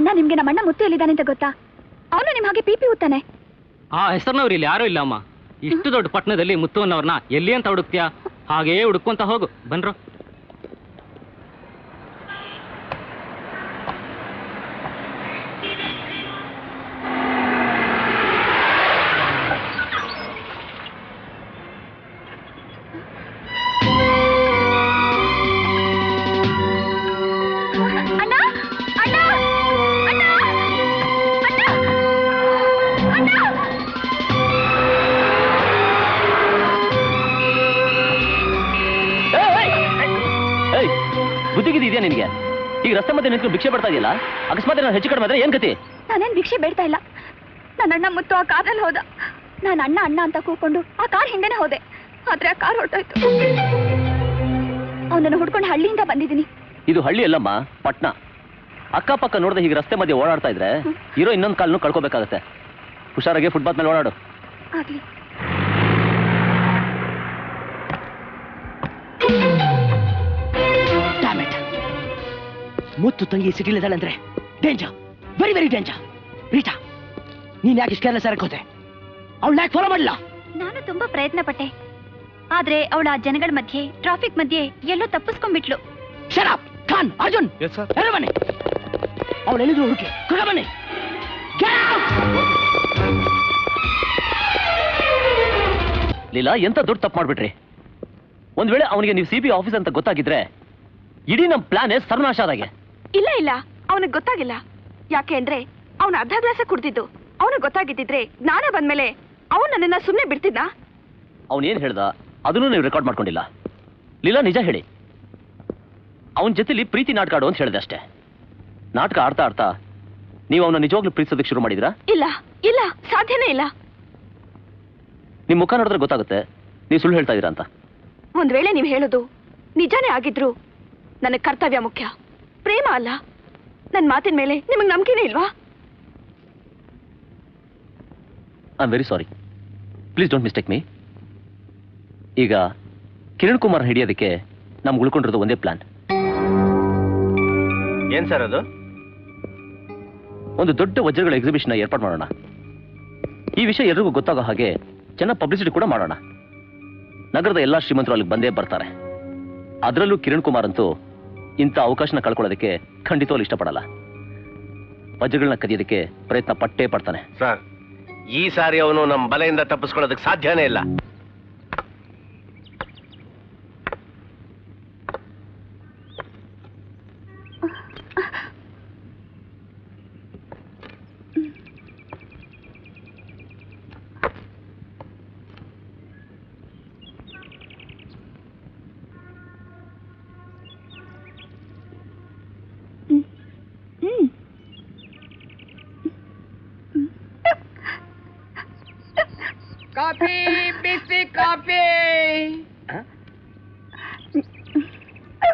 ಅಣ್ಣ ನಿಮ್ಗೆ ನಮ್ಮ ಅಣ್ಣ ಮುತ್ತು ಎಲ್ಲಿದ್ದಾನೆ ಅಂತ ಗೊತ್ತಾ? ಅವನು ನಿಮ್ ಹಾಗೆ ಪಿಪಿ ಊತಾನೆ. ಆ ಹೆಸರಿನವ್ರು ಇಲ್ಲಿ ಯಾರೂ ಇಲ್ಲ ಅಮ್ಮ. ಇಷ್ಟು ದೊಡ್ಡ ಪಟ್ಟಣದಲ್ಲಿ ಮುತ್ತು ಅನ್ನೋರ್ನ ಎಲ್ಲಿ ಅಂತ ಹುಡುಕ್ತೀಯಾ? ಹಾಗೇ ಹುಡುಕೊಂತ ಹೋಗು. ಬನ್ರೋ. ಬುದ್ಧಿಗಿದೆಯಾ ನಿನಗೆ? ಈಗ ರಸ್ತೆ ಮಧ್ಯೆ ನಿಂತು ಭಿಕ್ಷೆ ಬಿಡ್ತಾ ಇದೆಯಲ್ಲ, ಅಕಸ್ಮಾತ್ ನಾನು ಹೆಚ್ಚು ಕಡಿಮೆ ಆದ್ರೆ ಏನ್ ಗತಿ? ನಾನೇನ್ ಭಿಕ್ಷೆ ಬೇಡ್ತಾ ಇಲ್ಲ. ನನ್ನ ಅಣ್ಣ ಮುತ್ತು ಆ ಕಾರಲ್ಲಿ ಹೋದ. ನಾನು ಅಣ್ಣ ಅಣ್ಣ ಅಂತ ಕೂಕೊಂಡು ಆ ಕಾರ್ ಹಿಂದೆನೆ ಹೋದೆ. ಆದ್ರೆ ಆ ಕಾರ್ ಹೊರಟೋಯ್ತು. ಅವನನ್ನು ಹುಡ್ಕೊಂಡು ಹಳ್ಳಿಯಿಂದ ಬಂದಿದ್ದೀನಿ. ಇದು ಹಳ್ಳಿ ಅಲ್ಲಮ್ಮ, ಪಟ್ನ. ಅಕ್ಕಪಕ್ಕ ನೋಡದೆ ಹೀಗೆ ರಸ್ತೆ ಮಧ್ಯೆ ಓಡಾಡ್ತಾ ಇದ್ರೆ ಇರೋ ಇನ್ನೊಂದು ಕಾಲನ್ನು ಕಳ್ಕೋಬೇಕಾಗತ್ತೆ. ಹುಷಾರಾಗಿ ಫುಟ್ಪಾತ್ ಮೇಲೆ ಓಡಾಡು. ಆಗ್ಲಿ. ಮುತ್ತು ತಂಗಿ ಸಿಟಿಲಿ ಇದ್ದಾಳೆ ಅಂದ್ರೆ danger, very very danger. Rita, ನೀನ್ ಯಾಕೆ ಇಷ್ಟು ಕೇರ್ಲೆಸ್ ಆಗೋದೆ? ಅವಳು ಯಾಕೆ ಫಾಲೋ ಮಾಡಲ್ಲ? ನಾನು ತುಂಬಾ ಪ್ರಯತ್ನ ಪಟ್ಟೆ, ಆದ್ರೆ ಅವಳ ಜನಗಳ ಮಧ್ಯೆ, ಟ್ರಾಫಿಕ್ ಮಧ್ಯೆ ಎಲ್ಲೋ ತಪ್ಪಿಸ್ಕೊಂಡ್ಬಿಟ್ಲು. Shut up Khan. ಅರ್ಜುನ್, ಎಲ್ಲ ಬನ್ನಿ. ಅವಳು ಎಲ್ಲಿದ್ರು ಹುಡುಕಿ ಕರ ಬನ್ನಿ. ಲೀಲಾ, ಎಂತ ದೊಡ್ಡ ತಪ್ಪು ಮಾಡ್ಬಿಟ್ರಿ. ಒಂದ್ ವೇಳೆ ಅವನಿಗೆ ನೀವು ಸಿಬಿ ಆಫೀಸ್ ಅಂತ ಗೊತ್ತಾಗಿದ್ರೆ ಇಡೀ ನಮ್ ಪ್ಲಾನ್ ಸರ್ವನಾಶ ಆದಾಗೆ. ಇಲ್ಲ ಇಲ್ಲ, ಅವನಿಗೆ ಗೊತ್ತಾಗಿಲ್ಲ. ಯಾಕೆ ಅಂದ್ರೆ ಅವನ ಅರ್ಧ ಗ್ಲಾಸ ಕುಡ್ದಿದ್ದು. ಅವನಿಗೆ ಗೊತ್ತಾಗಿದ್ದಿದ್ರೆ ನಾನೇ ಬಂದ್ಮೇಲೆ ಅವನು ನನ್ನನ್ನ ಸುಮ್ಮನೆ ಬಿಡ್ತಿದ್ದ. ಅವನೇನ್ ಹೇಳ್ದ ಅದನ್ನು ನೀವು ರೆಕಾರ್ಡ್ ಮಾಡ್ಕೊಂಡಿಲ್ಲ. ಲೀಲಾ, ನಿಜ ಹೇಳಿ, ಅವನ ಜೊತೆಲಿ ಪ್ರೀತಿ ನಾಟಕ ಆಡು ಅಂತ ಹೇಳಿದೆ ಅಷ್ಟೇ. ನಾಟಕ ಆಡ್ತಾ ಆಡ್ತಾ ನೀವು ಅವನ ನಿಜವಾಗ್ಲೂ ಪ್ರೀತಿಸೋದಕ್ಕೆ ಶುರು ಮಾಡಿದ್ರಾ? ಇಲ್ಲ ಇಲ್ಲ, ಸಾಧ್ಯನೇ ಇಲ್ಲ. ನಿಮ್ ಮುಖ ನೋಡಿದ್ರೆ ಗೊತ್ತಾಗುತ್ತೆ ನೀವು ಸುಳ್ಳು ಹೇಳ್ತಾ ಇದೀರಾ ಅಂತ. ಒಂದ್ ವೇಳೆ ನೀವು ಹೇಳೋದು ನಿಜಾನೇ ಆಗಿದ್ರು ನನಗೆ ಕರ್ತವ್ಯ ಮುಖ್ಯ, ಪ್ರೇಮ ಅಲ್ಲ. ನನ್ನ ಮಾತಿನ ಮೇಲೆ ನಿಮಗೆ ನಂಬಿಕೆನೇ ಇಲ್ವಾ? I am very sorry, please don't mistake me. ಈಗ ಕಿರಣ್ ಕುಮಾರ್ ಹಿಡಿಯೋದಕ್ಕೆ ನಮ್ಗೆ ಉಳ್ಕೊಂಡಿರೋದು ಒಂದೇ ಪ್ಲಾನ್. ಏನ್ ಸರ್ ಅದು? ಒಂದು ದೊಡ್ಡ ವಜ್ರಗಳ ಎಕ್ಸಿಬಿಷನ್ ಏರ್ಪಾಡು ಮಾಡೋಣ. ಈ ವಿಷಯ ಎಲ್ರಿಗೂ ಗೊತ್ತಾಗೋ ಹಾಗೆ ಚೆನ್ನಾಗಿ ಪಬ್ಲಿಸಿಟಿ ಕೂಡ ಮಾಡೋಣ. ನಗರದ ಎಲ್ಲಾ ಶ್ರೀಮಂತರು ಅಲ್ಲಿಗೆ ಬಂದೇ ಬರ್ತಾರೆ. ಅದರಲ್ಲೂ ಕಿರಣ್ ಕುಮಾರ್ ಅಂತೂ ಇಂಥ ಅವಕಾಶನ ಕಳ್ಕೊಳ್ಳೋದಕ್ಕೆ ಖಂಡಿತವಾಗ್ಲೂ ಇಷ್ಟಪಡಲ್ಲ. ವಜ್ರಗಳನ್ನ ಕದಿಯೋದಕ್ಕೆ ಪ್ರಯತ್ನ ಪಟ್ಟೇ ಪಡ್ತಾನೆ. ಸರ್, ಈ ಸಾರಿ ಅವನು ನಮ್ಮ ಬಲೆಯಿಂದ ತಪ್ಪಿಸ್ಕೊಳ್ಳೋದಕ್ಕೆ ಸಾಧ್ಯನೇ ಇಲ್ಲ. ಕಾಫಿ, ಬಿಸಿ ಕಾಫಿ.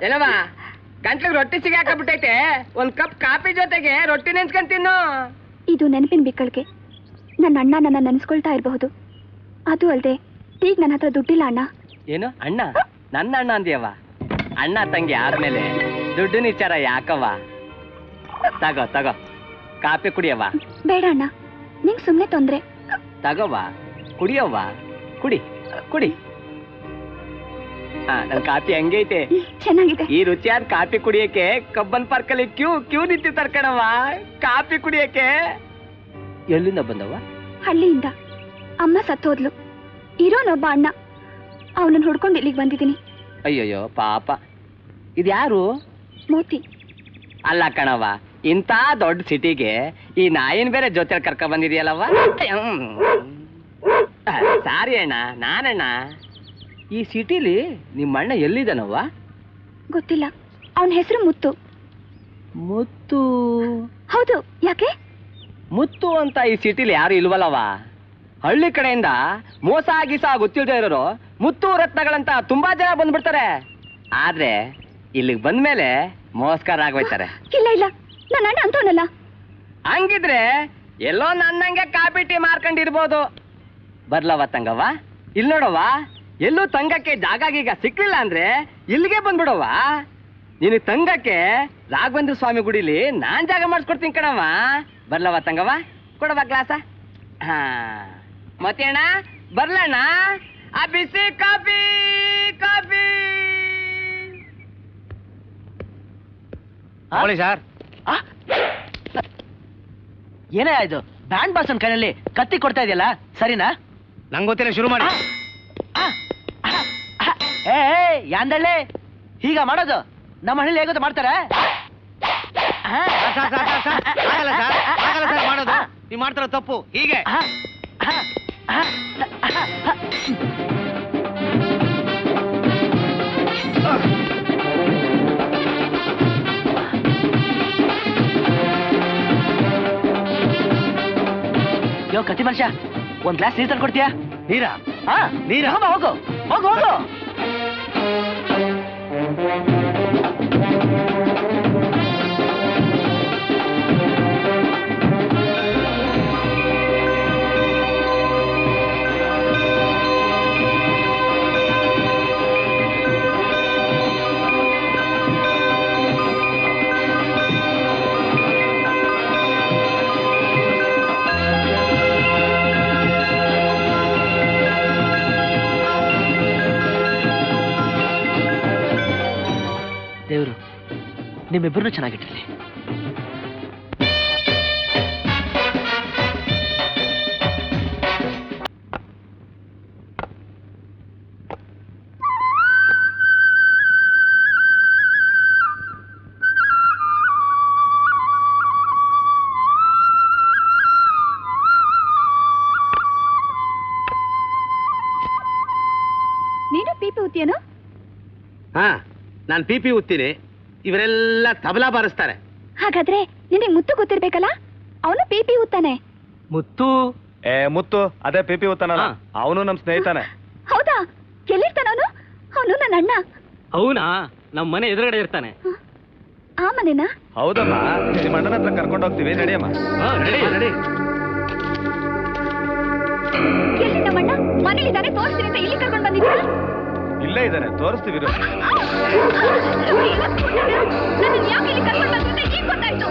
ಏನವ, ಗಂಟ್ಲಿಗೆ ರೊಟ್ಟಿ ಸಿಗಾಕಬಿಟ್ಟೈತೆ. ಒಂದ್ ಕಪ್ ಕಾಫಿ ಜೊತೆಗೆ ರೊಟ್ಟಿ ನೆನ್ಸ್ಕೊಂಡ್ ತಿನ್ನು. ಇದು ನೆನಪಿನ ಬಿಕ್ಕಳಿಗೆ. ನನ್ನ ಅಣ್ಣ ನನ್ನ ನೆನೆಸ್ಕೊಳ್ತಾ ಇರಬಹುದು. ಅದು ಅಲ್ಲದೆ ಈಗ ನನ್ನ ಹತ್ರ ದುಡ್ಡಿಲ್ಲ ಅಣ್ಣ. ಏನು ಅಣ್ಣ? ನನ್ನ ಅಣ್ಣ ಅಂದ್ಯವ? ಅಣ್ಣ ತಂಗಿ ಆದ್ಮೇಲೆ ದುಡ್ಡಿನ ವಿಚಾರ ಯಾಕವ? ತಗೋ ತಗೋ, ಕಾಫಿ ಕುಡಿಯವ. ಬೇಡ ಅಣ್ಣ, ನಿಂಗೆ ಸುಮ್ಮನೆ ತೊಂದ್ರೆ. ತಗೋವ, ಕುಡಿಯವ್ವ, ಕುಡಿ ಕುಡಿ. ನನ್ ಕಾಫಿ ಹಂಗೈತೆ, ಚೆನ್ನಾಗಿದೆ. ಈ ರುಚಿಯಾದ ಕಾಫಿ ಕುಡಿಯಕ್ಕೆ ಕಬ್ಬನ್ ಪಾರ್ಕಲ್ಲಿ ಕ್ಯೂ ನಿಂತಿ ತರ್ಕಣವ. ಕಾಫಿ ಕುಡಿಯಕ್ಕೆ ಎಲ್ಲಿಂದ ಬಂದವ? ಹಳ್ಳಿಯಿಂದ. ಅಮ್ಮ ಸತ್ತೋದ್ಲು. ಇರೋನೊಬ್ಬ ಅಣ್ಣ, ಅವನನ್ನು ಹುಡ್ಕೊಂಡು ಇಲ್ಲಿಗೆ ಬಂದಿದ್ದೀನಿ. ಅಯ್ಯಯ್ಯೋ ಪಾಪ. ಇದ್ಯಾರು? ಮೋತಿ. ಅಲ್ಲ ಕಣವ, ಇಂಥ ದೊಡ್ಡ ಸಿಟಿಗೆ ಈ ನಾಯಿನ ಬೇರೆ ಜೊತೆ ಕರ್ಕ ಬಂದಿದೆಯಲ್ಲವ. ಸಾರಿ ಅಣ್ಣ, ನಾನಣ್ಣ. ಈ ಸಿಟಿಲಿ ನಿಮ್ಮಣ್ಣ ಎಲ್ಲಿದ್ದಾನವ್ವ? ಗೊತ್ತಿಲ್ಲ. ಅವನ ಹೆಸರು ಮುತ್ತು. ಮುತ್ತು? ಹೌದು. ಯಾಕೆ? ಮುತ್ತು ಅಂತ ಈ ಸಿಟಿಲಿ ಯಾರು ಇಲ್ವಲ್ಲವ. ಹಳ್ಳಿ ಕಡೆಯಿಂದ ಮೋಸ ಗೀಸ ಗೊತ್ತಿಲ್ಲದೆ ಇರೋರು ಮುತ್ತು ರತ್ನಗಳಂತ ತುಂಬಾ ಜನ ಬಂದ್ಬಿಡ್ತಾರೆ. ಆದ್ರೆ ಇಲ್ಲಿಗೆ ಬಂದ್ಮೇಲೆ ಮೋಸ್ಕರ ಆಗೋಯ್ತಾರೆ. ಇಲ್ಲ ಇಲ್ಲ, ನನ್ನ ಅಣ್ಣ ಅಂತವನಲ್ಲ. ಹಂಗಿದ್ರೆ ಎಲ್ಲೋ ನನ್ನಂಗೆ ಕಾಪಿ ಟೀ ಮಾರ್ಕೊಂಡಿರ್ಬೋದು. ಬರ್ಲವ ತಂಗವ್ವ, ಇಲ್ಲಿ ನೋಡವ್ವ, ಎಲ್ಲೂ ತಂಗಕ್ಕೆ ಜಾಗ ಗೀಗ ಸಿಕ್ಲಿಲ್ಲ ಅಂದ್ರೆ ಇಲ್ಲಿಗೆ ಬಂದ್ಬಿಡವ್ವ. ನೀನು ತಂಗಕ್ಕೆ ರಾಘವೇಂದ್ರ ಸ್ವಾಮಿ ಗುಡಿಲಿ ನಾನ್ ಜಾಗ ಮಾಡಿಸ್ಕೊಡ್ತೀನಿ ಕಣವ. ಬರ್ಲವ ತಂಗವ, ಕೊಡವ ಗ್ಲಾಸ. ಹಾ ಮತ್ತೆ ಅಣ್ಣ ಬರ್ಲಣ್ಣ, ಆ ಬಿಸಿ ಕಾಫಿ ಕಾಫಿ. ಸರ್ ಏನೇ ಆಯ್ತು? ಬ್ಯಾಂಡ್ ಬಾಸನ್ ಕೈಯಲ್ಲಿ ಕತ್ತಿ ಕೊಡ್ತಾ ಇದೆಯಲ್ಲ, ಸರಿನಾ? ನಂಗೆ ಗೊತ್ತಿಲ್ಲ, ಶುರು ಮಾಡಿ. ಏ ಯಾಂದಳ್ಳಿ, ಹೀಗ ಮಾಡೋದು? ನಮ್ಮ ಹಳ್ಳಿ ಹೇಗೋದು ಮಾಡ್ತಾರೆ? ಆಗಲ್ಲ ಸರ್ ಮಾಡೋದು. ನೀವು ಮಾಡ್ತಾರ ತಪ್ಪು. ಹೀಗೆ ಯೋ ಕತ್ತಿ ಮನುಷ್ಯ, ಒಂದ್ ಗ್ಲಾಸ್ ನೀರ್ ತಂದು ಕೊಡ್ತೀಯಾ? ನೀರಾ? ನೀರ? ಹೋಗು ಹೋಗು ಹೋಗು. ದೇವರು ನಿಮ್ಮಿಬ್ಬರನ್ನು ಚೆನ್ನಾಗಿಟ್ಟಿರಲಿ. ನೀನು ಪೀಪಿ ಉತ್ತೀಯೇನು? ಹಾ, ನಾನು ಪಿಪಿ ಉತ್ತೀನಿ, ಇವರೆಲ್ಲ ತಬಲಾ ಬಾರಿಸ್ತಾರೆ. ಹಾಗಾದ್ರೆ ನಿನಗೆ ಮುತ್ತು ಗೊತ್ತಿರ್ಬೇಕಲ್ಲ, ಅವನು ಪೀಪಿ ಉತ್ತಾನೆ. ಮುತ್ತು? ಮುತ್ತು ಅದೇ ಪಿಪಿ ಉತ್ತಾನಲ್ಲ, ಅವನು ನಮ್ ಸ್ನೇಹಿತನೇ. ಹೌದಾ? ಎಲ್ಲಿರ್ತಾನವನು? ಅವನು ನನ್ನ ಅಣ್ಣ. ಅವನಾ? ನಮ್ಮ ಮನೆ ಎದುರುಗಡೆ ಇರ್ತಾನೆ. ಆ ಮನೆನಾ? ಹೌದಮ್ಮ, ನಿಮ್ಮ ಅಣ್ಣನ ಹತ್ರ ಕರ್ಕೊಂಡು ಹೋಗ್ತೀವಿ, ನಡಿಯಮ್ಮ. ನಡಿ. ಎಲ್ಲಿ ನಮ್ಮಣ್ಣ? ಮನೇಲಿದ್ದಾನೆ, ತೋರಿಸ್ತೀನಿ ಅಂತ ಇಲ್ಲಿ ಕರ್ಕೊಂಡು ಬಂದಿದ್ದೀರಾ? ಇಲ್ಲೇ ಇದ್ದಾನೆ, ತೋರಿಸ್ತೀವಿ. ನನ್ನ ಯಾಕೆ ಇಲ್ಲಿ ಕರ್ಕೊಂಡು ಬಂದಿದ್ದೆ ಈಗ ಗೊತ್ತಾಯ್ತು.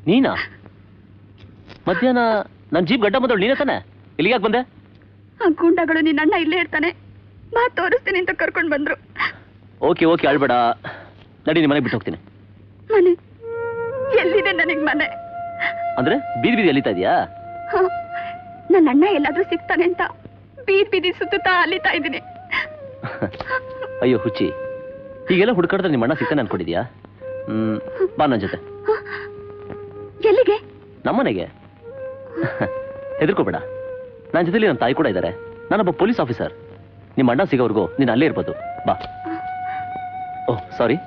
ನೀನಾ? ಮಧ್ಯಾಹ್ನ ನನ್ನ ಜೀಪ್ ಗಡ್ಡ ಬಂದವಳು ನೀನೇ ತಾನೆ? ಇಲ್ಲಿಗೆ ಯಾಕೆ ಬಂದೆ? ಆ ಗೂಂಡಗಳು ನಿನ್ನ ಅಣ್ಣ ಇಲ್ಲೇ ಇರ್ತಾನೆ, ಬಾ ತೋರಿಸ್ತೀನಿ ಅಂತ ಕರ್ಕೊಂಡು ಬಂದ್ರು. ಓಕೆ ಓಕೆ, ಅಳ್ಬೇಡ, ನಡಿ, ನಿಮ್ಮ ಮನೆಗೆ ಬಿಟ್ಟು ಹೋಗ್ತೀನಿ. ಮನೆ ಎಲ್ಲಿದೆ? ನನಗೆ ಮನೆ ಅಂದ್ರೆ ಬೀದಿ ಬೀದಿ ಎಲ್ಲಿತಾ ಇದೆಯಾ? ನನ್ನ ಅಣ್ಣ ಎಲ್ಲಾದ್ರೂ ಸಿಗ್ತಾನೆ ಅಂತ ಬೀದಿ ಸುತ್ತಾ ಅಲಿತಾ ಇದ್ದೀನಿ. ಅಯ್ಯೋ ಹುಚ್ಚಿ, ಹೀಗೆಲ್ಲ ಹುಡುಕಾಡಿದ್ರೆ ನಿಮ್ಮ ಅಣ್ಣ ಸಿಗ್ತಾನೆ ಅನ್ಕೊಂಡಿದ್ಯಾ? ಬಾ ನನ್ನ ಜೊತೆ. ಎಲ್ಲಿಗೆ? ನಮ್ಮನೆಗೆ. ಹೆದರ್ಕೋಬೇಡ, ನನ್ನ ಜೊತೆಲಿ ನನ್ನ ತಾಯಿ ಕೂಡ ಇದ್ದಾರೆ. ನಾನೊಬ್ಬ ಪೊಲೀಸ್ ಆಫೀಸರ್. ನಿಮ್ಮ ಅಣ್ಣ ಸಿಗೋವರೆಗೂ ನೀನು ಅಲ್ಲೇ ಇರ್ಬೋದು. ಬಾ. ಓಹ್ ಸಾರಿ.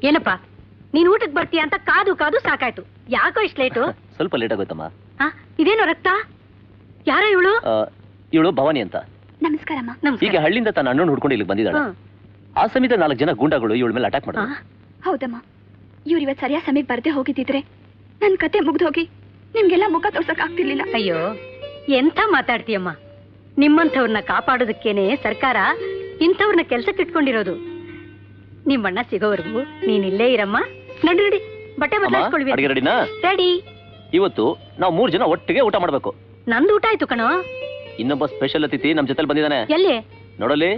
ಏನಪ್ಪ, ನೀನ್ ಊಟಕ್ಕೆ ಬರ್ತೀಯ ಅಂತ ಕಾದು ಕಾದು ಸಾಕಾಯ್ತು. ಯಾಕೋ ಇಷ್ಟು ಲೇಟು? ಸ್ವಲ್ಪ ಲೇಟ್ ಆಗೋಯ್ತಮ್ಮ. ಇದೇನೋ ರಕ್ತ? ಯಾರ ಇವಳು? ಇವಳು ಭವಾನಿ ಅಂತ. ನಮಸ್ಕಾರಮ್ಮ. ಈಗ ಹಳ್ಳಿಯಿಂದ ತನ್ನ ಅಣ್ಣನ ಹುಡ್ಕೊಂಡು ಇಲ್ಲಿಗೆ ಬಂದಿದ್ದಾಳೆ. ಆ ಸಮಯದ 4 ಜನ ಗೂಂಡಾಗಳು ಇವಳ ಮೇಲೆ ಅಟ್ಯಾಕ್ ಮಾಡಿದ್ರು. ಹೌದಮ್ಮ, ಇವ್ರು ಇವತ್ತು ಸರಿಯಾದ ಸಮಯಕ್ಕೆ ಬರ್ದೇ ಹೋಗಿದ್ದಿದ್ರೆ ನನ್ನ ಕತೆ ಮುಗ್ದೋಗಿ ನಿಮ್ಗೆಲ್ಲ ಮುಖ ತೋರ್ಸಕ್ ಆಗ್ತಿರ್ಲಿಲ್ಲ. ಅಯ್ಯೋ, ಎಂಥ ಮಾತಾಡ್ತೀಯಮ್ಮ. ನಿಮ್ಮಂಥವ್ರನ್ನ ಕಾಪಾಡೋದಕ್ಕೇನೆ ಸರ್ಕಾರ ಇಂಥವ್ರನ್ನ ಕೆಲ್ಸಕ್ಕೆ ಇಟ್ಕೊಂಡಿರೋದು. ನಿಮ್ಮಣ್ಣ ಸಿಗೋವರೆಗೂ ನೀನ್ ಇಲ್ಲೇ ಇರಮ್ಮ. ನಡಿ ನಡಿ, ಬಟ್ಟೆ ಬದಲಾಯಿಸ್ಕೊಳ್ವಿ. ರೆಡಿನಾ? ರೆಡಿ. ಇವತ್ತು ನಾವು 3 ಜನ ಒಟ್ಟಿಗೆ ಊಟ ಮಾಡ್ಬೇಕು. ನಂದು ಊಟ ಆಯ್ತು ಕಣೋ. ಇನ್ನೊಬ್ಬ ಸ್ಪೆಷಲ್ ಅತಿಥಿ ನಮ್ ಜೊತೆಲಿ ಬಂದಿದ್ದಾನೆ. ಎಲ್ಲಿ? ನೋಡಲಿ.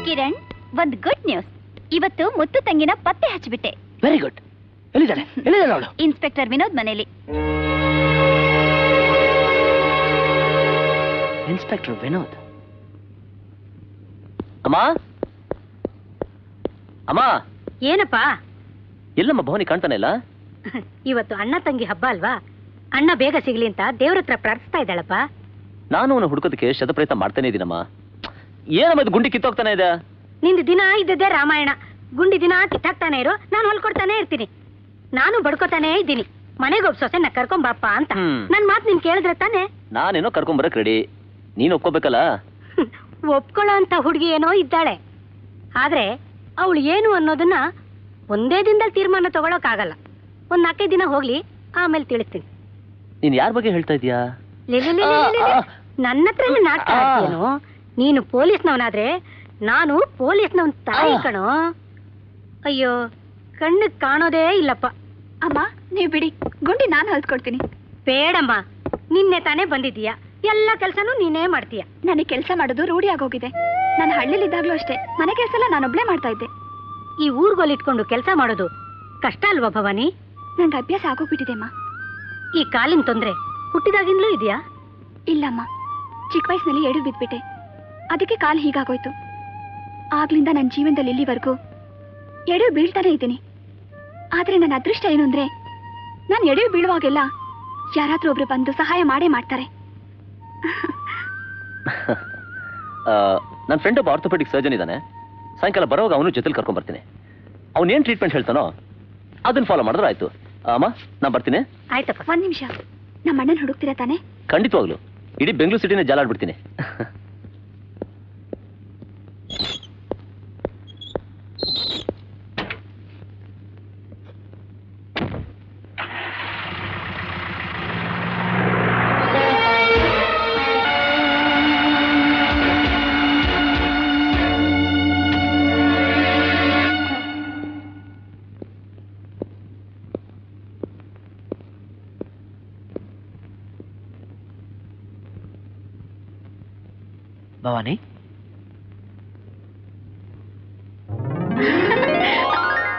ಕಿರಣ್, ಒಂದ್ ಗುಡ್ ನ್ಯೂಸ್. ಇವತ್ತು ಮುತ್ತು ತಂಗಿನ ಪತ್ತೆ ಹಚ್ಚಿಬಿಟ್ಟೆ. Very good. ಎಲ್ಲಿದ್ದಾಳೆ? ಎಲ್ಲಿದ್ದಾಳೆ ಅವಳು? ಇನ್ಸ್ಪೆಕ್ಟರ್ ವಿನೋದ್ ಮನೇಲಿ. ಇನ್ಸ್ಪೆಕ್ಟರ್ ವಿನೋದ್. ಅಮ್ಮ, ಅಮ್ಮ. ಏನಪ್ಪ? ಎಲ್ಲಮ್ಮ ಭವಾನಿ ಕಾಣ್ತಾನೆ ಇಲ್ಲ? ಇವತ್ತು ಅಣ್ಣ ತಂಗಿ ಹಬ್ಬ ಅಲ್ವಾ? ಅಣ್ಣ ಬೇಗ ಸಿಗ್ಲಿ ಅಂತ ದೇವ್ರ ಹತ್ರ ಪ್ರಾರ್ಥಿಸ್ತಾ ಇದ್ದಾಳಪ್ಪ. ನಾನು ಅವನು ಹುಡುಕೋದಕ್ಕೆ ಶತಪ್ರಯತ್ನ ಮಾಡ್ತಾನೆ ಇದ್ದೀನಮ್ಮ. ಏನಮ್ಮ ಇದು ಗುಂಡಿ ಕಿತ್ತೋಗ್ತಾನೆ ಇದೆ? ನಿಂದು ದಿನ ಇದ್ದದ್ದೇ ರಾಮಾಯಣ. ಗುಂಡಿ ದಿನ ಕಿತ್ತಾಕ್ತಾನೆ ಇರು, ನಾನು ಹೊಲ್ಕೊಡ್ತಾನೆ ಇರ್ತೀನಿ. ನಾನು ಬಡ್ಕೋತಾನೆ ಇದ್ದೀನಿ. ಮನೆಗೊಬ್ಬ ಸೊಸೆನ ಕರ್ಕೊಂಬಪ್ಪ ಅಂತ. ನನ್ ಮಾತು ನೀನ್ ಕೇಳಿದ್ರೆ ತಾನೆ? ನಾನೇನೋ ಕರ್ಕೊಂಬರಕ್ ರೆಡಿ, ನೀನ್ ಒಪ್ಕೋಬೇಕಲ್ಲ. ಒಪ್ಕೊಳ್ಳೋ ಅಂತ ಹುಡುಗಿ ಏನೋ ಇದ್ದಾಳೆ. ಆದ್ರೆ ಅವಳು ಏನು ಅನ್ನೋದನ್ನ ಒಂದೇ ದಿನದಲ್ಲಿ ತೀರ್ಮಾನ ತಗೊಳಕ್ ಆಗಲ್ಲ. ಒಂದ್ 4 ದಿನ ಹೋಗ್ಲಿ, ಆಮೇಲೆ ತಿಳಿಸ್ತೀನಿ. ನೀನ್ ಯಾರ ಬಗ್ಗೆ ಹೇಳ್ತಾ ಇದೀಯಾ? ನನ್ನ ಹತ್ರ ನಾಟಕ ಆಡ್ತೀಯೇನು? ನೀನು ಪೊಲೀಸ್ನವನಾದ್ರೆ ನಾನು ಪೊಲೀಸ್ನವನ್ ತಾಯಿ ಕಣೋ. ಅಯ್ಯೋ, ಕಣ್ಣಿಗೆ ಕಾಣೋದೇ ಇಲ್ಲಪ್ಪ. ಅಮ್ಮ, ನೀವು ಬಿಡಿ, ಗುಂಡಿ ನಾನು ಹೊಲ್ಸ್ಕೊಡ್ತೀನಿ. ಬೇಡಮ್ಮ, ನಿನ್ನೆ ತಾನೇ ಬಂದಿದ್ದೀಯಾ, ಎಲ್ಲ ಕೆಲ್ಸನೂ ನೀನೇ ಮಾಡ್ತೀಯ. ನನಗೆ ಕೆಲಸ ಮಾಡೋದು ರೂಢಿ ಆಗೋಗಿದೆ. ನಾನು ಹಳ್ಳಿಲಿದ್ದಾಗ್ಲೂ ಅಷ್ಟೇ ಮನೆ ಕೆಲಸ ಎಲ್ಲ ನಾನೊಬ್ಳೇ ಮಾಡ್ತಾ ಇದ್ದೆ. ಈ ಊರ್ಗೋಲಿಟ್ಕೊಂಡು ಕೆಲಸ ಮಾಡೋದು ಕಷ್ಟ ಅಲ್ವಾ ಭವಾನಿ? ನಂಗೆ ಅಭ್ಯಾಸ ಆಗೋಗ್ಬಿಟ್ಟಿದೆ ಅಮ್ಮ. ಈ ಕಾಲಿನ ತೊಂದ್ರೆ ಹುಟ್ಟಿದಾಗಿಂದಲೂ ಇದೆಯಾ? ಇಲ್ಲಮ್ಮ, ಚಿಕ್ಕ ವಯಸ್ಸಿನಲ್ಲಿ ಎಡು ಬಿದ್ಬಿಟ್ಟೆ. ಅದಕ್ಕೆ ಕಾಲು ಹೀಗಾಗೋಯ್ತು. ಆಗ್ಲಿಂದ ನನ್ನ ಜೀವನದಲ್ಲಿ ಇಲ್ಲಿವರೆಗೂ ಎಡು ಬೀಳ್ತಾನೆ ಇದ್ದೀನಿ. ಆದ್ರೆ ನನ್ನ ಅದೃಷ್ಟ ಏನು ಅಂದ್ರೆ, ನಾನು ಎಡೆ ಬೀಳುವಾಗೆಲ್ಲ ಯಾರಾದ್ರೂ ಒಬ್ರು ಬಂದು ಸಹಾಯ ಮಾಡೇ ಮಾಡ್ತಾರೆ. ನನ್ನ ಫ್ರೆಂಡ್ ಒಬ್ಬ ಆರ್ಥೋಪೆಡಿಕ್ ಸರ್ಜನ್ ಇದ್ದಾನೆ. ಸಾಯಂಕಾಲ ಬರೋವಾಗ ಅವನು ಜೊತೆಲಿ ಕರ್ಕೊಂಡ್ ಬರ್ತೀನಿ. ಅವನೇನ್ ಟ್ರೀಟ್ಮೆಂಟ್ ಹೇಳ್ತಾನೋ ಅದನ್ನ ಫಾಲೋ ಮಾಡಿದ್ರೆ ಆಯ್ತು. ಅಮ್ಮ, ನಾನು ಬರ್ತೀನಿ. ಆಯ್ತಪ್ಪ. 1 ನಿಮಿಷ, ನಮ್ಮ ಅಣ್ಣನ ಹುಡುಕ್ತೀರಾ ತಾನೆ? ಖಂಡಿತವಾಗ್ಲು ಇಡೀ ಬೆಂಗಳೂರು ಸಿಟಿನೇ ಜಾಲಾಡ್ಬಿಡ್ತೀನಿ. ಭವಾನಿ,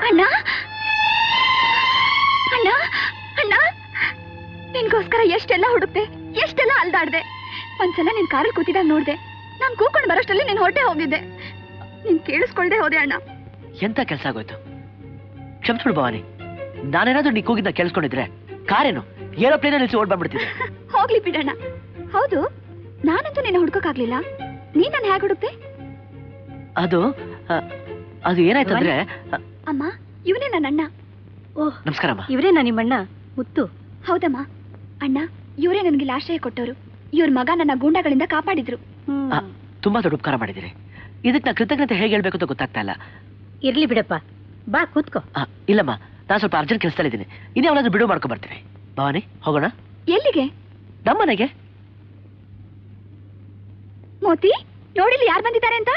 ಅಣ್ಣ ಅಣ್ಣ ಅಣ್ಣ, ನಿನ್ಗೋಸ್ಕರ ಎಷ್ಟೆಲ್ಲ ಹುಡುಕ್ತೆ, ಎಷ್ಟೆಲ್ಲ ಅಲ್ದಾಡ್ದೆ. ಒಂದ್ಸಲ ನಿನ್ ಕಾರಲ್ಲಿ ಕೂತಿದಾಗ ನೋಡ್ದೆ. ನಾನ್ ಕೂಕೊಂಡು ಬರೋಷ್ಟಲ್ಲಿ ನಿನ್ ಹೊಟ್ಟೆ ಹೋಗಿದ್ದೆ. ನೀನ್ ಕೇಳಿಸ್ಕೊಳ್ದೆ ಹೋದೆ ಅಣ್ಣ. ಎಂತ ಕೆಲಸ ಆಗೋಯ್ತು? ಕ್ಷಮಿಸ್ಬಿಡು ಭವಾನಿ. ನಾನೇನಾದ್ರೂ ನೀ ಕೂಗಿದ್ದ ಕೇಳಿಸ್ಕೊಂಡಿದ್ರೆ ಕಾರೇನು ಏರೋಪ್ಲೇನ್ ನಿಲ್ಸಿ ಓಡ್ ಬಂದ್ಬಿಡ್ತಿದ್ದೆ. ಹೋಗ್ಲಿ ಬಿಡಣ್ಣ. ಹೌದು, ನಾನಂತೂ ನಿನ್ನ ಹುಡ್ಕೋಕ್ಕಾಗ್ಲಿಲ್ಲ. ನೀ ನನ್ನ ಹೇಗೆ ಹುಡುಕ್ತೆ? ಅದು ಏನಾಯ್ತಂದ್ರೆ, ಅಮ್ಮ, ಇವನೇ ನನ್ನ ಅಣ್ಣ. ಓಹ್, ನಮಸ್ಕಾರಮ್ಮ. ಇವರೇನಾ ನಿಮ್ಮಣ್ಣ ಮುತ್ತು? ಹೌದಮ್ಮ, ಅಣ್ಣ ಇವರೇ ನನಗೆ ಆಶ್ರಯ ಕೊಟ್ಟವರು. ಇವ್ರ ಮಗ ನನ್ನ ಗೂಂಡಾಗಳಿಂದ ಕಾಪಾಡಿದ್ರು. ತುಂಬಾ ದೊಡ್ಡ ಉಪಕಾರ ಮಾಡಿದಿರಿ. ಇದಕ್ಕೆ ನಾ ಕೃತಜ್ಞತೆ ಹೇಗೆ ಹೇಳ್ಬೇಕು ಅಂತ ಗೊತ್ತಾಗ್ತಾ ಇಲ್ಲ. ಇರ್ಲಿ ಬಿಡಪ್ಪ, ಬಾ ಕೂತ್ಕೋ. ಇಲ್ಲಮ್ಮ, ನಾನು ಸ್ವಲ್ಪ ಅರ್ಜೆಂಟ್ ಕೆಲಸದಲ್ಲಿದ್ದೀನಿ. ಇನ್ನೇ ಅವಳಾದ್ರೂ ಬಿಡುವು ಮಾಡ್ಕೊಂಡ್ ಬರ್ತೀನಿ. ಭವಾನಿ, ಹೋಗೋಣ. ಎಲ್ಲಿಗೆ? ನಮ್ಮನೆಗೆ. ಮೋತಿ, ನೋಡಿಲ್ಲಿ ಯಾರು ಬಂದಿದ್ದಾರೆ ಅಂತ.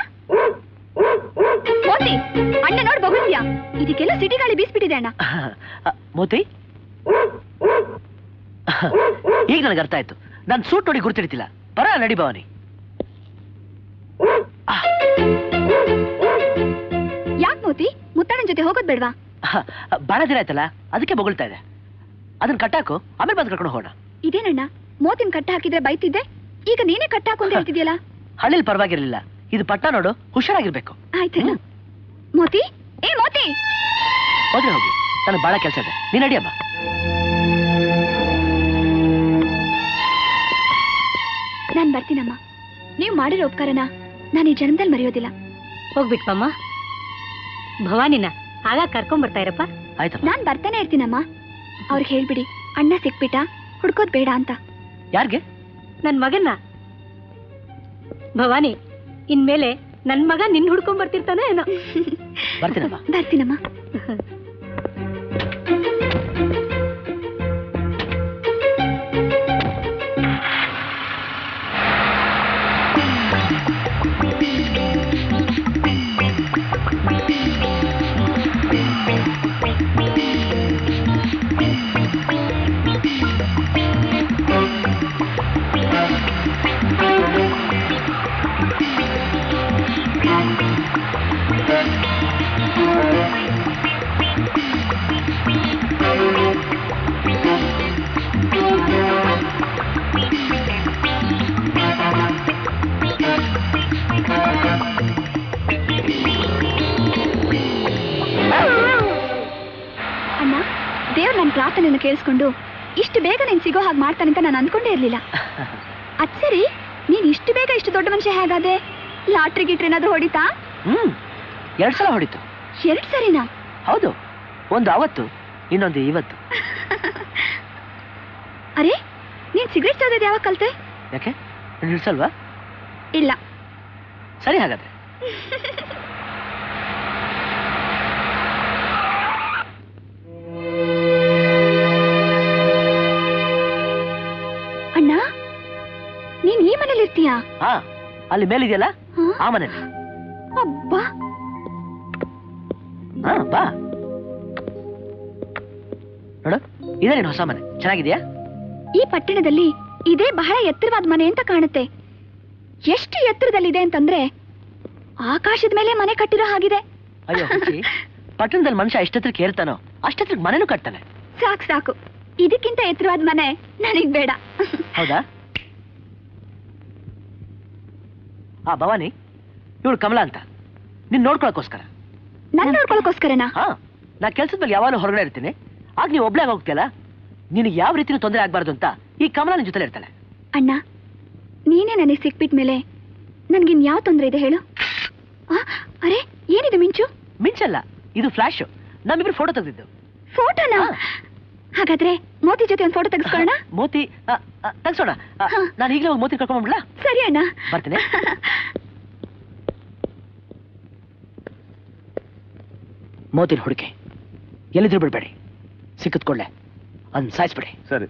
ಮೋತಿ, ಅಣ್ಣ ನೋಡ್ ಬಗುತ್ಯಾ, ಇದಕ್ಕೆಲ್ಲ ಸಿಟಿ ಗಾಳಿ ಬೀಸ್ಬಿಟ್ಟಿದೆ ಅಣ್ಣ. ಮೋತಿ, ಈಗ ನನಗೆ ಅರ್ಥ ಆಯ್ತು. ನಾನು ಸೂಟ್ ನೋಡಿ ಗುರ್ತಿಡ್ತಿಲ್ಲ. ಬರ ನಡಿ ಭವಾನಿ. ಯಾಕೆ ಮೋತಿ, ಮುತ್ತಣ್ಣನ ಜೊತೆ ಹೋಗೋದ್ ಬೇಡ್ವಾ? ಬಹಳ ದಿನ ಆಯ್ತಲ್ಲ, ಅದಕ್ಕೆ ಬೊಗಳ್ತಾ ಇದೆ. ಅದನ್ನ ಕಟ್ಟಾಕು, ಆಮೇಲೆ ಬಂದು ಕರ್ಕೊಂಡು ಹೋಗೋಣ. ಇದೇನಣ್ಣ, ಮೋತಿನ ಕಟ್ಟ ಹಾಕಿದ್ರೆ ಬೈತಿದ್ದೆ, ಈಗ ನೀನೇ ಕಟ್ಟಾಕು ಅಂತ ಹೇಳ್ತಿದ್ಯಲ್ಲ. ಹಳ್ಳಿಲಿ ಪರವಾಗಿರ್ಲಿಲ್ಲ, ಇದು ಪಟ್ಟ ನೋಡು, ಹುಷಾರಾಗಿರ್ಬೇಕು. ಆಯ್ತಣ್ಣ. ಮೋತಿ, ಏ ಮೋತಿ, ಹೋದ್ರೆ ಹೋಗಿ, ನನಗೆ ಬಹಳ ಕೆಲಸ ಇದೆ. ನೀನ್ ನಡಿಯಮ್ಮ. ನಾನ್ ಬರ್ತೀನಮ್ಮ. ನೀವು ಮಾಡಿರೋ ಉಪಕಾರನ ನಾನು ಈ ಜನ್ಮದಲ್ಲಿ ಮರೆಯೋದಿಲ್ಲ. ಹೋಗ್ಬಿಟ್ಪಮ್ಮ. ಭವಾನಿನ ಆಗ ಕರ್ಕೊಂಡ್ ಬರ್ತಾ ಇರಪ್ಪ. ಆಯ್ತಮ್ಮ. ನಾನ್ ಬರ್ತಾನೆ ಇರ್ತೀನಮ್ಮ. ಅವ್ರಿಗೆ ಹೇಳ್ಬಿಡಿ ಅಣ್ಣ ಸಿಕ್ಬಿಟ್ಟ, ಹುಡ್ಕೋದ್ ಬೇಡ ಅಂತ. ಯಾರ್ಗೆ? ನನ್ ಮಗನ್ನ. ಭವಾನಿ, ಇನ್ಮೇಲೆ ನನ್ ಮಗ ನಿನ್ ಹುಡ್ಕೊಂಡ್ ಬರ್ತಿರ್ತಾನೆ ಏನೋ. ಬರ್ತೀನಮ್ಮ. ಬರ್ತೀನಮ್ಮ. ಅಣ್ಣ, ದೇವ್ರು ನನ್ನ ಪ್ರಾರ್ಥನೆಯನ್ನು ಕೇಳಿಸ್ಕೊಂಡು ಇಷ್ಟು ಬೇಗ ನೀನ್ ಸಿಗೋ ಹಾಗೆ ಮಾಡ್ತಾನೆ ಅಂತ ನಾನು ಅನ್ಕೊಂಡೇ ಇರ್ಲಿಲ್ಲ. ಅದ್ ಸರಿ, ನೀನ್ ಇಷ್ಟು ಬೇಗ ಇಷ್ಟು ದೊಡ್ಡ ಮನುಷ್ಯ ಹೇಗಾದೆ? ಲಾಟ್ರಿ ಗಿಟ್ರಿ ಏನಾದ್ರು ಹೊಡಿತಾ? 2 ಸಲ ಹೊಡಿತು. 2 ಸರಿನಾ? ಹೌದು, ಒಂದು ಅವತ್ತು, ಇನ್ನೊಂದು ಇವತ್ತು. ಅರೆ, ನೀನ್ ಸಿಗರೇಟ್ ಸೇದೋದು ಯಾವಾಗ ಕಲ್ತೆ? ಯಾಕೆ, ಹಿಡ್ಸಲ್ವಾ? ಇಲ್ಲ. ಸರಿ, ಹಾಗಾದ್ರೆ. ಅಣ್ಣ, ನೀನ್ ಈ ಮನೇಲಿ ಇರ್ತೀಯಾ? ಹಾ, ಅಲ್ಲಿ ಮೇಲಿದೆಯಲ್ಲ, ಆ ಮನೇಲಿ. ಅಬ್ಬಾ. ಹಾ, ಬಾ ನೋಡು, ಇದೇ ನೀನು ಹೊಸ ಮನೆ. ಚೆನ್ನಾಗಿದ್ಯಾ? ಈ ಪಟ್ಟಣದಲ್ಲಿ ಇದೇ ಬಹಳ ಎತ್ತರವಾದ ಮನೆ ಅಂತ ಕಾಣುತ್ತೆ. ಎಷ್ಟು ಎತ್ತರದಲ್ಲಿದೆ ಅಂತಂದ್ರೆ ಆಕಾಶದ ಮೇಲೆ ಮನೆ ಕಟ್ಟಿರೋ ಹಾಗಿದೆ. ಅಯ್ಯೋ ಹುಚ್ಚಿ, ಪಟ್ಟಣದಲ್ಲಿ ಮನುಷ್ಯ ಎಷ್ಟತ್ರಕ್ಕೆ ಏರ್ತಾನೋ ಅಷ್ಟತ್ರಕ್ಕೆ ಮನೆನೂ ಕಟ್ತಾನೆ. ಸಾಕು ಸಾಕು, ಇದಕ್ಕಿಂತ ಎತ್ತರವಾದ ಮನೆ ನನಗ್ ಬೇಡ. ಹೌದಾ? ಆ ಭವಾನಿ, ಇವಳು ಕಮಲಾ ಅಂತ, ನೀನ್ ನೋಡ್ಕೊಳಕ್ಕೋಸ್ಕರ. ನನ್ ನೋಡ್ಕೊಳಕ್ಕೋಸ್ಕರನಾ? ಹಾ, ನಾ ಕೆಲ್ಸದ ಮೇಲೆ ಯಾವಾಗಲೂ ಹೊರಗಡೆ ಇರ್ತೀನಿ. ಆಗ ನೀವು ಒಬ್ಳೇ ಹೋಗ್ತೀಯಲ್ಲ, ನಿನಗೆ ಯಾವ ರೀತಿನೂ ತೊಂದರೆ ಆಗ್ಬಾರ್ದು ಅಂತ ಈ ಕಮಲಾ ನಿನ್ ಜೊತೆ ಇರ್ತಾಳೆ. ಅಣ್ಣ, ನೀನೇ ನನಗೆ ಸಿಕ್ಬಿಟ್ ಮೇಲೆ ನನ್ಗಿನ್ ಯಾವ ತೊಂದರೆ ಇದೆ ಹೇಳು? ಅರೆ, ಏನಿದೆ ಮಿಂಚು? ಮಿಂಚಲ್ಲ, ಇದು ಫ್ಲಾಶ್. ನಮ್ಮಿಬ್ರು ಫೋಟೋ ತೆಗೆದಿದ್ದು. ಫೋಟೋನಾ? ಹಾಗಾದ್ರೆ ಮೋತಿ ಜೊತೆ ಒಂದು ಫೋಟೋ ತೆಗೆಸ್ಕೊಳ್ಳೋಣ. ಮೋತಿ ತೆಗ್ಸೋಣ. ನಾನು ಈಗಲೇ ಹೋಗಿ ಮೋತಿ ಕರ್ಕೊಂಡ್ಬಿಡ್ಲಾ? ಸರಿ ಅಣ್ಣ, ಬರ್ತೀನಿ. ಮೋತಿನ ಹುಡುಕಿ ಎಲ್ಲಿದ್ರು ಬಿಡ್ಬೇಡಿ, ಸಿಕ್ಕಿದ್ಕೊಳ್ಳೆ ಅದನ್ನ ಸಾಯಿಸ್ಬಿಡಿ. ಸರಿ.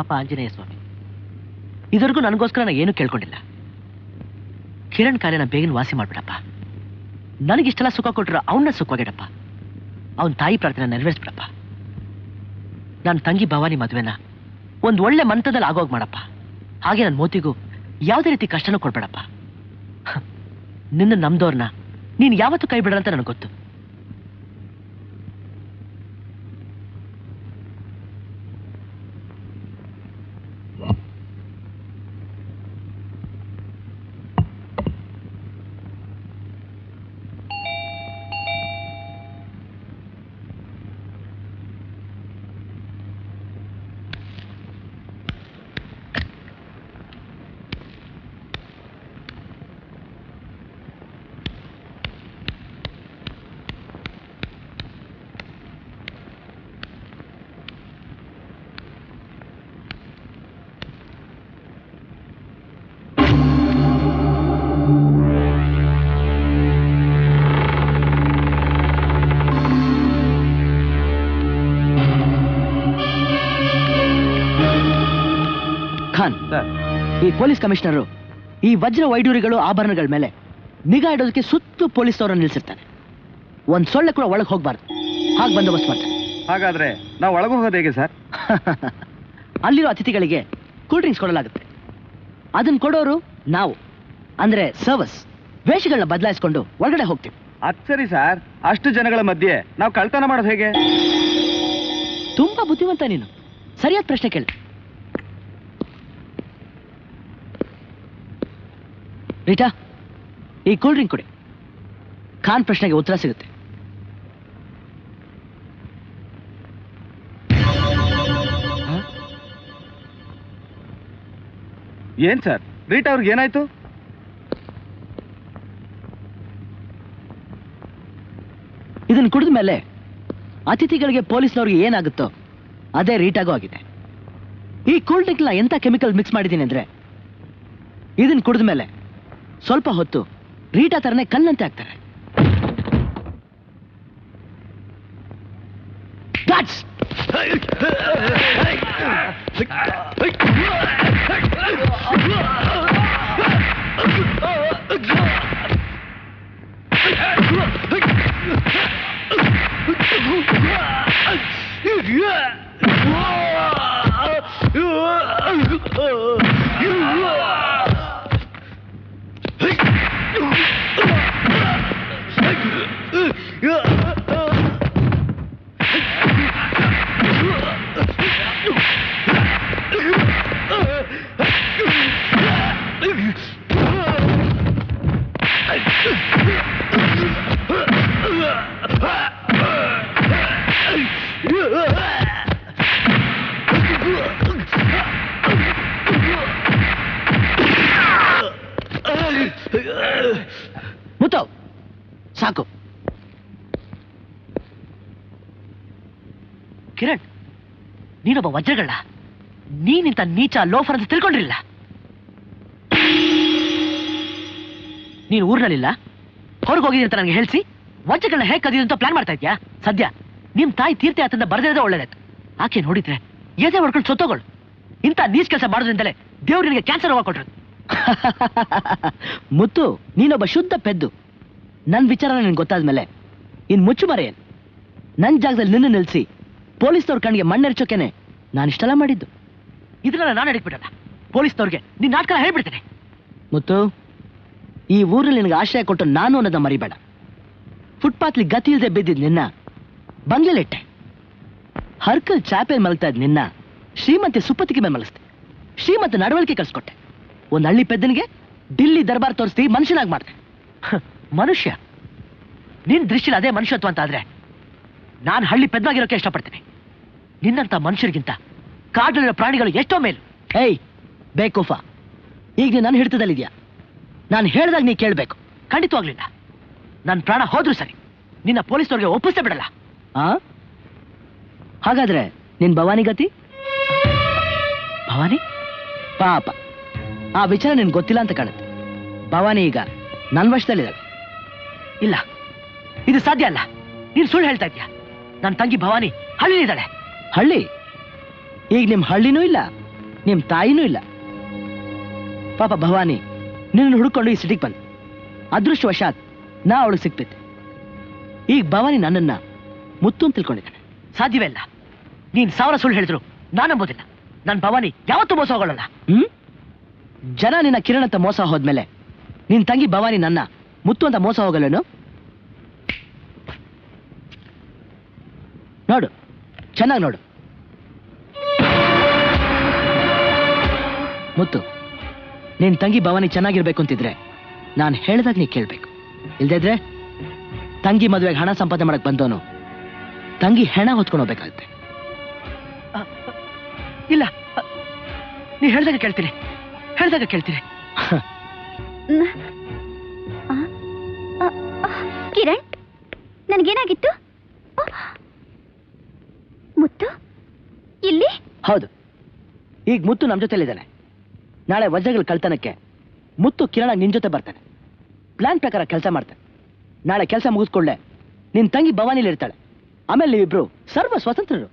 ಪಾಪ ಆಂಜನೇಯ ಸ್ವಾಮಿ. ಇದುವರೆಗೂ ನನಗೋಸ್ಕರ ನಾನು ಏನೂ ಕೇಳ್ಕೊಂಡಿಲ್ಲ. ಕಿರಣ್ ಕಾರ್ಯನ ಬೇಗನೆ ವಾಸಿ ಮಾಡ್ಬಿಡಪ್ಪ. ನನಗಿಷ್ಟೆಲ್ಲ ಸುಖ ಕೊಟ್ಟರು ಅವನ್ನ ಸುಖವಾಗಿಡಪ್ಪ. ಅವನ ತಾಯಿ ಪ್ರಾರ್ಥನೆ ನೆರವೇರಿಸ್ಬಿಡಪ್ಪ. ನನ್ನ ತಂಗಿ ಭವಾನಿ ಮದುವೆನ ಒಂದು ಒಳ್ಳೆ ಮಂತ್ರದಲ್ಲಿ ಆಗೋಗ್ ಮಾಡಪ್ಪ. ಹಾಗೆ ನನ್ನ ಮೋತಿಗೂ ಯಾವುದೇ ರೀತಿ ಕಷ್ಟನೂ ಕೊಡ್ಬೇಡಪ್ಪ. ನಿನ್ನ ನಮ್ದವ್ರನ್ನ ನೀನು ಯಾವತ್ತೂ ಕೈ ಬಿಡಲ್ಲ ಅಂತ ನನಗೆ ಗೊತ್ತು. ಈ ಪೊಲೀಸ್ ಕಮಿಷನರು ಈ ವಜ್ರ ವೈಡೂರಿಗಳು ಆಭರಣಗಳ ಮೇಲೆ ನಿಗಾ ಇಡೋದಕ್ಕೆ ಸುತ್ತು ಪೊಲೀಸ್ ಅವರನ್ನು ನಿಲ್ಲಿಸಿರ್ತಾನೆ. ಒಂದ್ ಸೊಳ್ಳೆ ಕೂಡ ಒಳಗೆ ಹೋಗ್ಬಾರ್ದು, ಹಾಗೆ ಬಂದೋಬಸ್ತ್ ಮಾಡ್ತಾನೆ. ಹಾಗಾದ್ರೆ ನಾವು ಒಳಗೆ ಹೋಗೋದು ಹೇಗೆ ಸರ್? ಅಲ್ಲಿರೋ ಅತಿಥಿಗಳಿಗೆ ಕೂಲ್ ಡ್ರಿಂಕ್ಸ್ ಕೊಡಲಾಗುತ್ತೆ. ಅದನ್ನ ಕೊಡೋರು ನಾವು, ಅಂದ್ರೆ ಸರ್ವಸ್. ವೇಷಗಳನ್ನ ಬದಲಾಯಿಸ್ಕೊಂಡು ಒಳಗಡೆ ಹೋಗ್ತೀವಿ. ಅದ್ ಸರಿ ಸರ್, ಅಷ್ಟು ಜನಗಳ ಮಧ್ಯೆ ನಾವು ಕಳ್ತನ ಮಾಡೋದು ಹೇಗೆ? ತುಂಬಾ ಬುದ್ಧಿವಂತ ನೀನು. ಸರಿಯಾದ ಪ್ರಶ್ನೆ ಕೇಳಿ. ರೀಟಾ, ಈ ಕೂಲ್ ಡ್ರಿಂಕ್ ಕೊಡಿ. ಖಾನ್ ಪ್ರಶ್ನೆಗೆ ಉತ್ತರ ಸಿಗುತ್ತೆ. ಏನ್ ಸರ್, ರೀಟಾ ಅವ್ರಿಗೆ ಏನಾಯ್ತು? ಇದನ್ನು ಕುಡಿದ ಮೇಲೆ ಅತಿಥಿಗಳಿಗೆ ಪೊಲೀಸ್ನವ್ರಿಗೆ ಏನಾಗುತ್ತೋ ಅದೇ ರೀಟಾಗೂ ಆಗಿದೆ. ಈ ಕೂಲ್ ಡ್ರಿಂಕ್ನ ಎಂತ ಕೆಮಿಕಲ್ ಮಿಕ್ಸ್ ಮಾಡಿದ್ದೀನಿ ಅಂದ್ರೆ ಇದನ್ನು ಕುಡಿದ ಮೇಲೆ ಸ್ವಲ್ಪ ಹೊತ್ತು ರೀಟಾ ತರನೇ ಕಲ್ಲಂತೆ ಆಗ್ತಾರೆ. ಮುತ್ತು, ಸಾಕು. ಕಿರಣ್, ನೀನೊಬ್ಬ ವಜ್ರಗಳ. ನೀನಿಂತ ನೀಚ ಲೋಫರ್ ಅಂತ ತಿಳ್ಕೊಂಡಿರಲಿಲ್ಲ. ನೀನು ಊರಿನಲ್ಲಿಲ್ಲ, ಹೊರಗೆ ಹೋಗಿದ್ದೀನಿ ಅಂತ ನನಗೆ ಹೇಳಿಸಿ ವಜ್ರಗಳನ್ನ ಹೇಗೆ ಕದಿಯೋದು ಅಂತ ಪ್ಲಾನ್ ಮಾಡ್ತಾ ಇದ್ಯಾ? ಸದ್ಯ ನಿಮ್ ತಾಯಿ ತೀರ್ಥಯಾತ್ರೆಯಿಂದ ಬರೆದಿರೋದೇ ಒಳ್ಳೇದಾಯ್ತು. ಆಕೆ ನೋಡಿದ್ರೆ ಎದೆ ಹೊಡ್ಕೊಂಡು ಸೊತ್ತೋಗಳು. ಇಂಥ ನೀಚ್ ಕೆಲಸ ಮಾಡೋದ್ರಿಂದಲೇ ದೇವ್ರು ನಿನಗೆ ಕ್ಯಾನ್ಸರ್ ರೋಗ ಕೊಟ್ರು. ಮುತ್ತು, ನೀನೊಬ್ಬ ಶುದ್ಧ ಪೆದ್ದು. ನನ್ನ ವಿಚಾರ ನಿನ್ಗೆ ಗೊತ್ತಾದ್ಮೇಲೆ ಇನ್ ಮುಚ್ಚು ಮರೆ ಏನು? ನನ್ನ ಜಾಗದಲ್ಲಿ ನಿನ್ನ ನಿಲ್ಲಿಸಿ ಪೊಲೀಸ್ನವ್ರ ಕಣ್ಣಿಗೆ ಮಣ್ಣೆರ್ಚೋಕೆನೆ ನಾನು ಇಷ್ಟೆಲ್ಲ ಮಾಡಿದ್ದು. ಇದನ್ನ ನಾನು ಅಡಕ್ಬಿಡಲ್ಲ. ಪೊಲೀಸ್ನವ್ರಿಗೆ ನಿನ್ನ ನಾಟಕ ಹೇಳ್ಬಿಡ್ತೇನೆ. ಮುತ್ತು, ಈ ಊರಲ್ಲಿ ನಿನಗೆ ಆಶ್ರಯ ಕೊಟ್ಟು ನಾನು ಅನ್ನೋದನ್ನ ಮರಿಬೇಡ. ಫುಟ್ಪಾತ್ಲಿ ಗತಿ ಇಲ್ಲದೆ ಬಿದ್ದಿದ್ ನಿನ್ನ ಬಂಗ್ಲೆಲಿಟ್ಟೆ. ಹರ್ಕಲ್ ಚಾಪೆಲ್ ಮಲಗ್ತಾ ಇದ್ ನಿನ್ನ ಶ್ರೀಮಂತಿ ಸುಪ್ಪತ್ತಿಗೆ ಮೇಲೆ ಮಲಗಿಸ್ತೆ. ಶ್ರೀಮಂತ ನಡವಳಿಕೆ ಕಳ್ಸಿಕೊಟ್ಟೆ. ಒಂದು ಹಳ್ಳಿ ಪೆದ್ದನಿಗೆ ಡಿಲ್ಲಿ ದರ್ಬಾರ್ ತೋರಿಸಿ ಮನುಷ್ಯನಾಗಿ ಮಾಡ್ದೆ. ಮನುಷ್ಯ ನಿನ್ ದೃಷ್ಟಿಲಿ ಅದೇ ಮನುಷ್ಯತ್ವ ಅಂತ ಆದ್ರೆ ನಾನು ಹಳ್ಳಿ ಪೆದ್ದಾಗಿರೋಕೆ ಇಷ್ಟಪಡ್ತೇನೆ. ನಿನ್ನಂತ ಮನುಷ್ಯರಿಗಿಂತ ಕಾಡಲ್ಲಿರೋ ಪ್ರಾಣಿಗಳು ಎಷ್ಟೋ ಮೇಲು. ಏಯ್ ಬೇಕೂಫಾ, ಈಗ ನೀನು ನನ್ನ ಹಿಡಿತದಲ್ಲಿದ್ಯಾ. ನಾನು ಹೇಳ್ದಾಗ ನೀ ಕೇಳಬೇಕು. ಖಂಡಿತವಾಗ್ಲಿಲ್ಲ. ನನ್ನ ಪ್ರಾಣ ಹೋದ್ರೂ ಸರಿ, ನಿನ್ನ ಪೊಲೀಸ್ನವ್ರಿಗೆ ಒಪ್ಪಿಸೇ ಬಿಡಲ್ಲ. ಹಾಗಾದ್ರೆ ನಿನ್ ಭವಾನಿ ಗತಿ? ಭವಾನಿ ಪಾಪ, ಆ ವಿಚಾರ ನಿನ್ಗೆ ಗೊತ್ತಿಲ್ಲ ಅಂತ ಕಾಣುತ್ತೆ. ಭವಾನಿ ಈಗ ನನ್ನ ವಶದಲ್ಲಿದ್ದಾಳೆ. ಇಲ್ಲ, ಇದು ಸಾಧ್ಯ ಅಲ್ಲ. ನೀನು ಸುಳ್ಳು ಹೇಳ್ತಾ ಇದ್ಯಾ. ನನ್ನ ತಂಗಿ ಭವಾನಿ ಹಳ್ಳಿಲಿದ್ದಾಳೆ. ಹಳ್ಳಿ? ಈಗ ನಿಮ್ ಹಳ್ಳಿನೂ ಇಲ್ಲ, ನಿಮ್ ತಾಯಿನೂ ಇಲ್ಲ. ಪಾಪ ಭವಾನಿ ನಿನ್ನ ಹುಡ್ಕೊಂಡು ಈ ಸಿಟಿಗೆ ಬಂದು ಅದೃಷ್ಟವಶಾತ್ ನಾ ಅವಳಿಗೆ ಸಿಕ್ಬಿದ್ದೆ. ಈಗ ಭವಾನಿ ನನ್ನನ್ನ ಮುತ್ತು ಅಂತ ತಿಳ್ಕೊಂಡಿದ್ದಾನೆ. ಸಾಧ್ಯವೇ ಇಲ್ಲ. ನೀನ್ 1000 ಸುಳ್ಳು ಹೇಳಿದ್ರು ನಾನು ನಂಬೋದಿಲ್ಲ. ನನ್ನ ಭವಾನಿ ಯಾವತ್ತೂ ಮೋಸ ಹೋಗೋಲ್ಲ. ಜನ ನಿನ್ನ ಕಿರಣ್ ಅಂತ ಮೋಸ ಹೋದ್ಮೇಲೆ ನಿನ್ ತಂಗಿ ಭವಾನಿ ನನ್ನ ಮುತ್ತು ಅಂತ ಮೋಸ ಹೋಗಲ್ಲೇನು? ನೋಡು, ಚೆನ್ನಾಗಿ ನೋಡು. ಮುತ್ತು, ನಿನ್ ತಂಗಿ ಭವಾನಿ ಚೆನ್ನಾಗಿರ್ಬೇಕು ಅಂತಿದ್ರೆ ನಾನು ಹೇಳ್ದಾಗ ನೀ ಕೇಳ್ಬೇಕು. ಇಲ್ದಿದ್ರೆ ತಂಗಿ ಮದುವೆಗೆ ಹಣ ಸಂಪಾದನೆ ಮಾಡಕ್ ಬಂದವನು ತಂಗಿ ಹೆಣ ಹೊತ್ಕೊಂಡು ಹೋಗ್ಬೇಕಾಗುತ್ತೆ. ಇಲ್ಲ, ನೀ ಹೇಳ್ದಾಗ ಕೇಳ್ತೀನಿ, ಹೇಳ್ದಾಗ ಕೇಳ್ತೀನಿ. ಕಿರಣ್, ನನಗೇನಾಗಿತ್ತು? ಮುತ್ತು ಇಲ್ಲಿ? ಹೌದು, ಈಗ ಮುತ್ತು ನಮ್ಮ ಜೊತೆಲಿದ್ದಾನೆ. ನಾಳೆ ವಜ್ರಗಳ ಕಳ್ತನಕ್ಕೆ ಮುತ್ತು ಕಿರಣ ನಿನ್ ಜೊತೆ ಬರ್ತಾನೆ. ಪ್ಲಾನ್ ಪ್ರಕಾರ ಕೆಲಸ ಮಾಡ್ತಾನೆ. ನಾಳೆ ಕೆಲಸ ಮುಗಿಸ್ಕೊಳ್ಳೆ ನಿನ್ ತಂಗಿ ಭವಾನಿಲಿ ಇರ್ತಾಳೆ. ಆಮೇಲೆ ನೀವಿಬ್ರು ಸರ್ವ ಸ್ವತಂತ್ರರು.